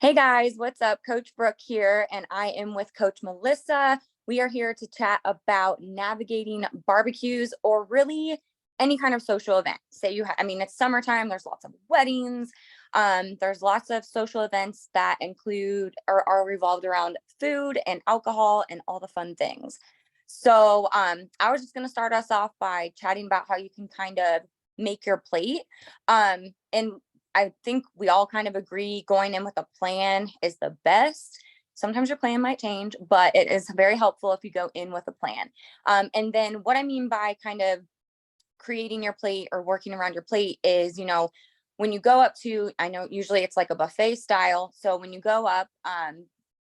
Hey guys, what's up? Coach Brooke here, and I am with Coach Melissa. We are here to chat about navigating barbecues or really any kind of social event. It's summertime, there's lots of weddings, there's lots of social events that include or are revolved around food and alcohol and all the fun things. I was just going to start us off by chatting about how you can kind of make your plate. And I think we all kind of agree going in with a plan is the best. Sometimes your plan might change, but it is very helpful if you go in with a plan. And then what I mean by kind of creating your plate or working around your plate is, when you go up to, I know usually it's like a buffet style. So when you go up,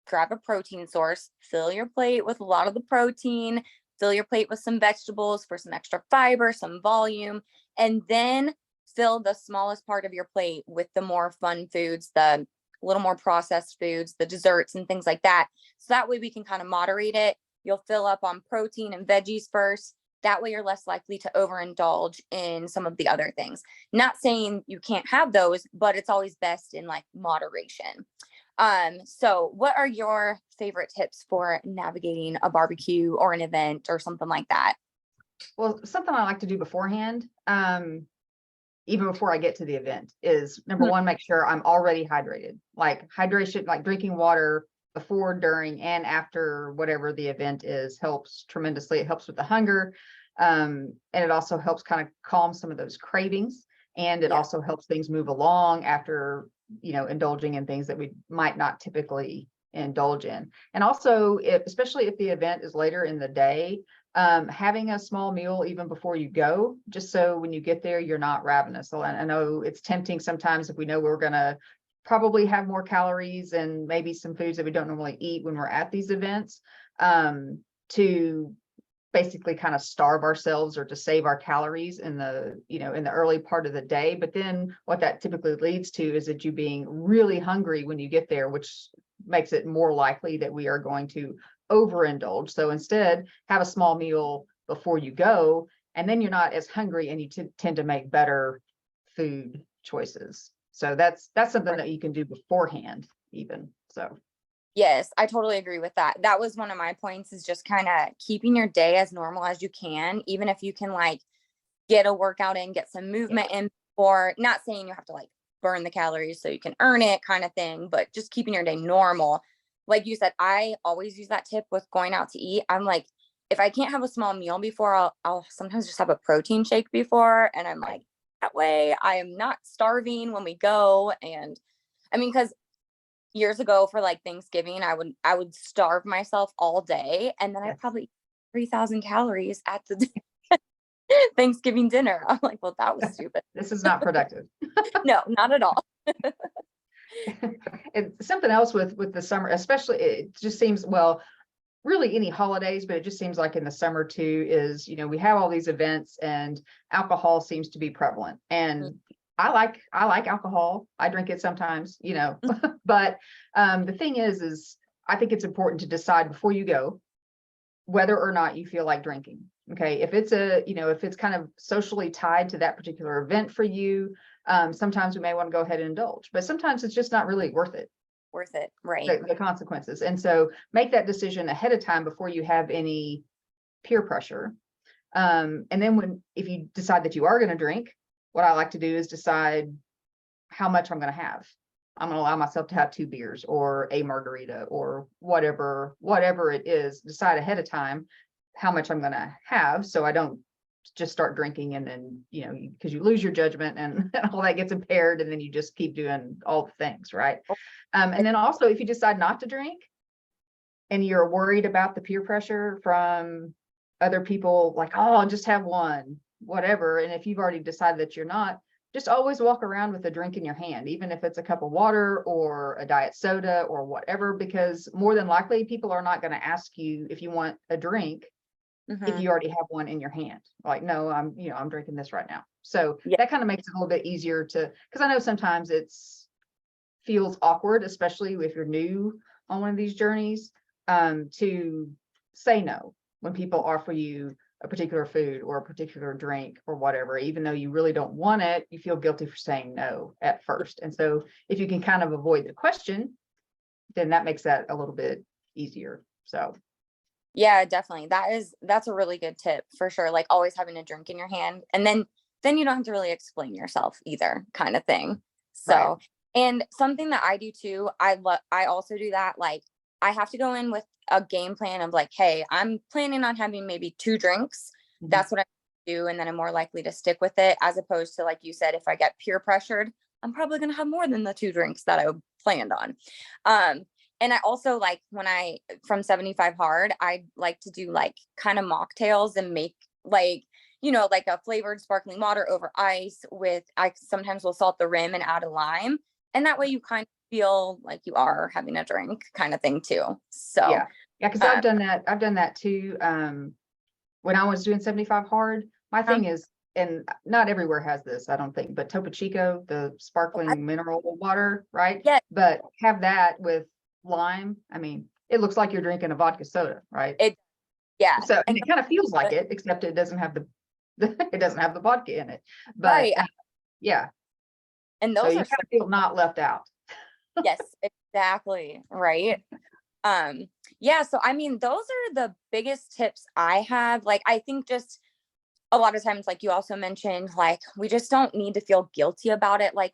grab a protein source, fill your plate with a lot of the protein, fill your plate with some vegetables for some extra fiber, some volume, and then fill the smallest part of your plate with the more fun foods, the little more processed foods, the desserts and things like that. So that way we can kind of moderate it. You'll fill up on protein and veggies first. That way you're less likely to overindulge in some of the other things. Not saying you can't have those, but it's always best in like moderation. So what are your favorite tips for navigating a barbecue or an event or something like that? Well, something I like to do beforehand, even before I get to the event, is number one, make sure I'm already hydrated. Like hydration, like drinking water before, during, and after whatever the event is helps tremendously. It helps with the hunger. And it also helps kind of calm some of those cravings. And it also helps things move along after, indulging in things that we might not typically indulge in. And also, especially if the event is later in the day, having a small meal even before you go, just so when you get there, you're not ravenous. So I know it's tempting sometimes if we know we're going to probably have more calories and maybe some foods that we don't normally eat when we're at these events, to basically kind of starve ourselves or to save our calories in the early part of the day. But then what that typically leads to is that you being really hungry when you get there, which makes it more likely that we are going to overindulge. So instead, have a small meal before you go, and then you're not as hungry and you tend to make better food choices. So that's something that you can do beforehand even. So Yes, I totally agree with that. That was one of my points, is just kind of keeping your day as normal as you can, even if you can like get a workout in, get some movement in, or not saying you have to like burn the calories so you can earn it kind of thing, but just keeping your day normal. Like you said, I always use that tip with going out to eat. I'm like, if I can't have a small meal before, I'll sometimes just have a protein shake before. And I'm like, that way I am not starving when we go. And I mean, because years ago for like Thanksgiving, I would starve myself all day, and then I probably eat 3,000 calories at the Thanksgiving dinner. I'm like, well, that was stupid. this is not productive. No, not at all. And something else with the summer, especially, it just seems, well, really any holidays, but it just seems like in the summer too, is, we have all these events and alcohol seems to be prevalent. And I like alcohol. I drink it sometimes, but the thing is I think it's important to decide before you go whether or not you feel like drinking. Okay. If it's kind of socially tied to that particular event for you, sometimes we may want to go ahead and indulge, but sometimes it's just not really worth it. Right. The consequences. And so make that decision ahead of time before you have any peer pressure. And then if you decide that you are going to drink, what I like to do is decide how much I'm going to have. I'm going to allow myself to have 2 beers or a margarita or whatever it is. Decide ahead of time how much I'm going to have, so I don't just start drinking and then, because you lose your judgment and all that gets impaired, and then you just keep doing all the things, right? And then also, if you decide not to drink and you're worried about the peer pressure from other people, like, oh, I'll just have one, whatever. And if you've already decided that you're not, just always walk around with a drink in your hand, even if it's a cup of water or a diet soda or whatever, because more than likely people are not going to ask you if you want a drink if you already have one in your hand. Like, no, I'm drinking this right now. So that kind of makes it a little bit easier because I know sometimes feels awkward, especially if you're new on one of these journeys, to say no when people offer you a particular food or a particular drink or whatever. Even though you really don't want it, you feel guilty for saying no at first. And so if you can kind of avoid the question then that makes that a little bit easier. So Yeah, definitely. That's a really good tip for sure. Like always having a drink in your hand, and then you don't have to really explain yourself either, kind of thing. right. So, and something that I do too, I also do that. Like I have to go in with a game plan of like, hey, I'm planning on having maybe 2 drinks. Mhm. That's what I do, and then I'm more likely to stick with it, as opposed to like you said, if I get peer pressured, I'm probably gonna have more than the 2 drinks that I planned on. Um, and I also like when I from 75 hard, I like to do like kind of mocktails and make like, like a flavored sparkling water over ice with, I sometimes will salt the rim and add a lime. And that way you kind of feel like you are having a drink kind of thing too. So, Yeah. Yeah. Cause um, I've done that too. When I was doing 75 hard, my um, thing is, and not everywhere has this, I don't think, but Topo Chico, the I sparkling mineral water, right? get But have that with lime. I mean, it looks like you're drinking a vodka soda, right? it. Yeah. So, and And it kind of feels like it, except it doesn't have the, it doesn't have the vodka in it. But right. yeah, And so those you are kind of feel not left out. yes, exactly. Right. Um, yeah, so I mean, those are the biggest tips I have. Like, I think just a lot of times, like you also mentioned, like we just don't need to feel guilty about it. Like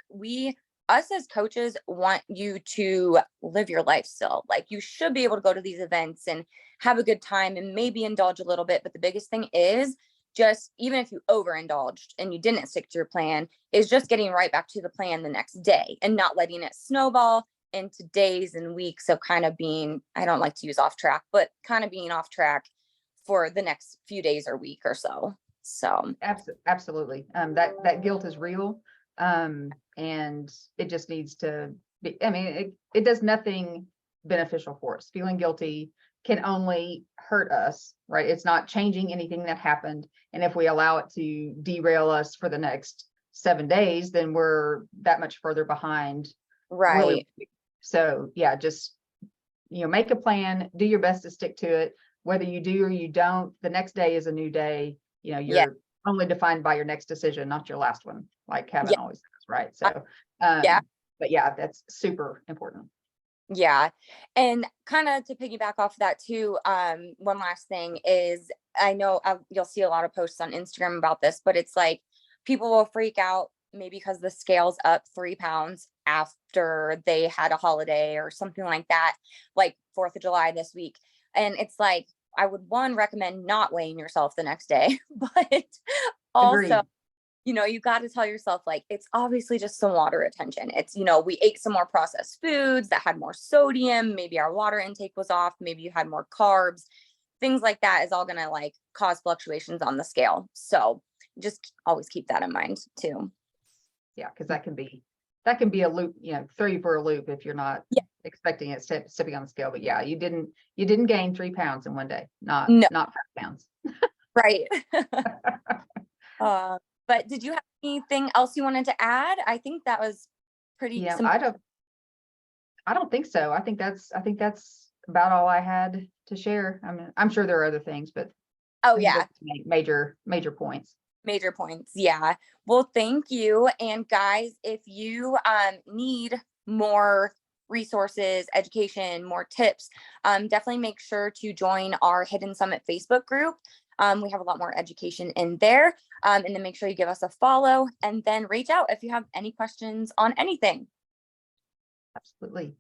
us as coaches want you to live your life still. Like you should be able to go to these events and have a good time and maybe indulge a little bit. But the biggest thing is just even if you overindulged and you didn't stick to your plan, is just getting right back to the plan the next day and not letting it snowball into days and weeks of kind of being, I don't like to use off track, but kind of being off track for the next few days or week or so. So, Absolutely. That guilt is real. And it just needs to be, I mean, it does nothing beneficial for us. Feeling guilty can only hurt us, right? It's not changing anything that happened. And if we allow it to derail us for the next 7 days, then we're that much further behind where we. right. So yeah, just, make a plan, do your best to stick to it. Whether you do or you don't, the next day is a new day. Yeah. You're only defined by your next decision, not your last one, like Kevin Yeah. always says, right? I- So, Yeah. but yeah, that's super important. Yeah. And kind of to piggyback off that too, one last thing is I know you'll see a lot of posts on Instagram about this, but it's like people will freak out maybe because the scale's up 3 pounds after they had a holiday or something like that, like 4th of July this week. And it's like, I would recommend not weighing yourself the next day, but also Agreed. you got to tell yourself like it's obviously just some water retention. It's, we ate some more processed foods that had more sodium. Maybe our water intake was off. Maybe you had more carbs. Things like that is all going to like cause fluctuations on the scale. So just always keep that in mind too. Yeah, because that can be a loop, throw you for a loop if you're not Yeah. expecting it stepping on the scale. But yeah, you didn't gain 3 pounds in one day, not No, not 5 pounds. right. uh, but did you have anything else you wanted to add? I think that was pretty Yeah, simple. I don't think so. I think that's about all I had to share. I mean, I'm sure there are other things, but Oh I think yeah. those major points. Major points. Yeah. Well, thank you. And guys, if you need more resources, education, more tips, definitely make sure to join our Hidden Summit Facebook group. We have a lot more education in there. And then make sure you give us a follow and then reach out if you have any questions on anything. Absolutely.